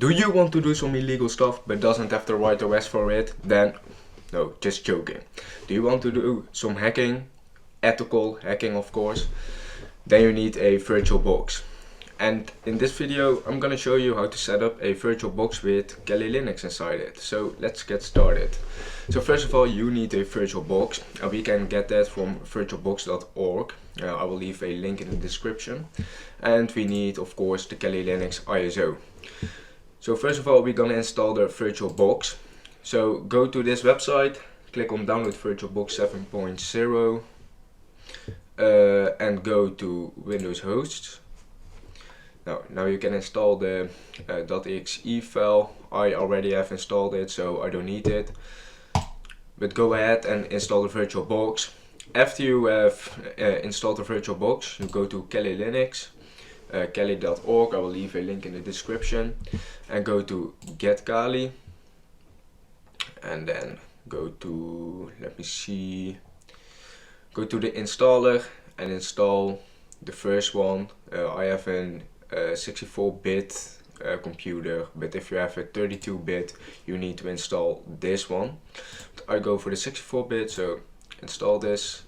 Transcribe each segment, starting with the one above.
Do you want to do some illegal stuff but doesn't have the right OS for it? Then no, just joking. Do you want to do some hacking, ethical hacking of course? Then you need a VirtualBox. And in this video I'm gonna show you how to set up a VirtualBox with Kali Linux inside it. So let's get started. So first of all, you need a VirtualBox, and we can get that from virtualbox.org. I will leave a link in the description. And we need of course the Kali Linux ISO. So first of all, we're gonna install the VirtualBox. So go to this website, click on download VirtualBox 7.0 and go to Windows hosts. Now you can install the .exe file. I already have installed it, so I don't need it. But go ahead and install the VirtualBox. After you have installed the VirtualBox, you go to Kali Linux, kali.org. I will leave a link in the description, and go to Get Kali, and then go to, let me see, go to the installer and install the first one. I have an 64-bit computer, but if you have a 32-bit you need to install this one. But I go for the 64-bit, so install this.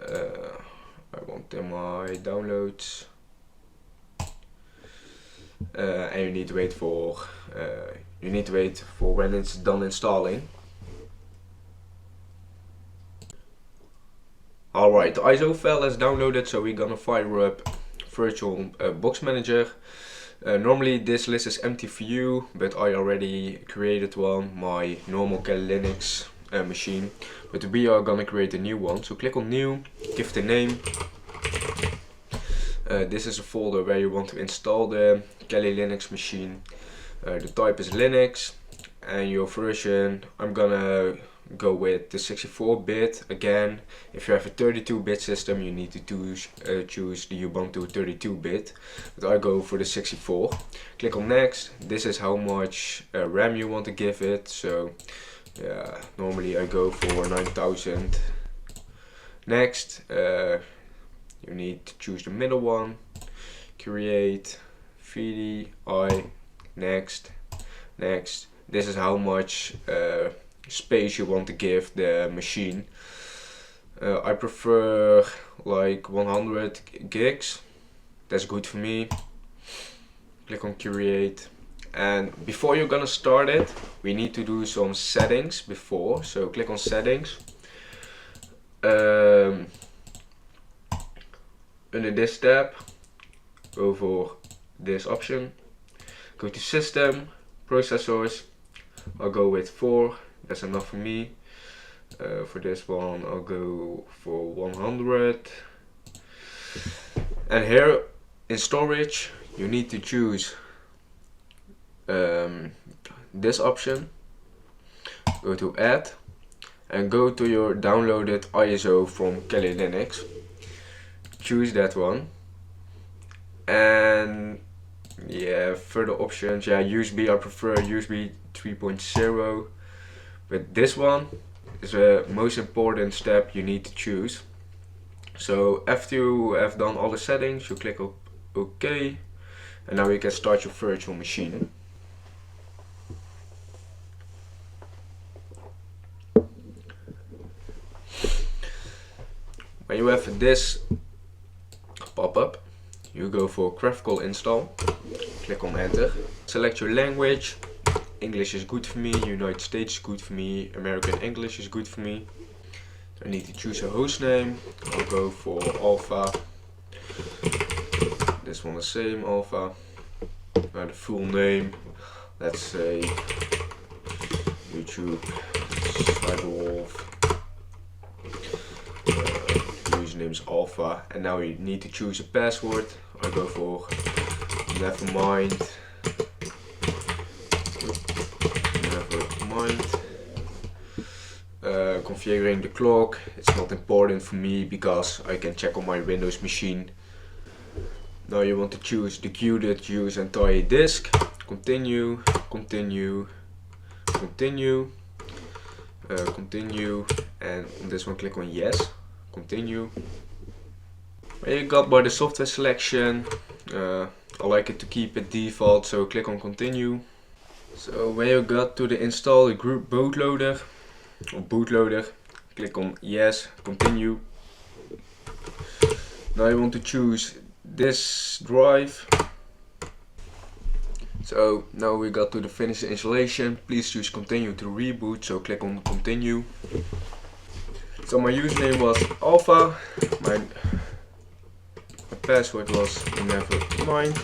I want in my downloads, and you need to wait for when it's done installing. Alright, the ISO file is downloaded, so we're gonna fire up VirtualBox Manager. Normally this list is empty for you, but I already created one, my normal Kali Linux machine. But we are gonna create a new one, so click on new, give the name. This is a folder where you want to install the Kali Linux machine. The type is Linux, and your version, I'm gonna go with the 64-bit. Again, if you have a 32-bit system you need to choose the Ubuntu 32-bit, but I go for the 64. Click on next. This is how much RAM you want to give it, so yeah, normally I go for 9000. Next, you need to choose the middle one, create VDI, next. This is how much space you want to give the machine. I prefer like 100 gigs, that's good for me. Click on create, and before you're gonna start it we need to do some settings before, so click on settings. Under this tab, go for this option, go to system, processors. I'll go with 4, that's enough for me. For this one I'll go for 100. And here in storage you need to choose this option. Go to add and go to your downloaded ISO from Kali Linux. Choose that one, and yeah, further options, yeah, USB, I prefer USB 3.0, but this one is the most important step you need to choose. So after you have done all the settings, you click OK, and now you can start your virtual machine. When you have this pop-up, you go for graphical install, click on enter, select your language. English is good for me, United States is good for me, American English is good for me. I need to choose a host name. I'll go for Alpha. This one the same, Alpha. The full name, let's say YouTube Cyberwolf. Username is Alpha, and now you need to choose a password. I go for Nevermind. Configuring the clock, it's not important for me because I can check on my Windows machine. Now you want to choose the queue that use entire disk. Continue, continue, continue, continue, and on this one click on yes, continue. When you got by the software selection, I like it to keep it default, so click on continue. So when you got to the install the group bootloader or bootloader, click on yes, continue. Now you want to choose this drive. So now we got to the finish the installation. Please choose continue to reboot, so click on continue. So my username was alpha, my password was never mind.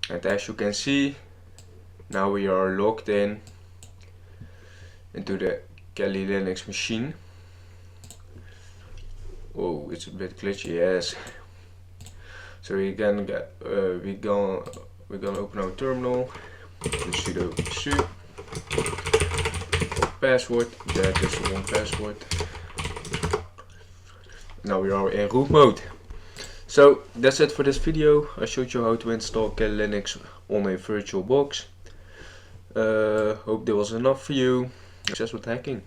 And as you can see, now we are logged into the Kali Linux machine. Oh, it's a bit glitchy, yes. So we're gonna open our terminal. Sudo su password. That is the one password. Now we are in root mode. So that's it for this video. I showed you how to install Kali Linux on a virtual box. Hope that was enough for you. Success with hacking.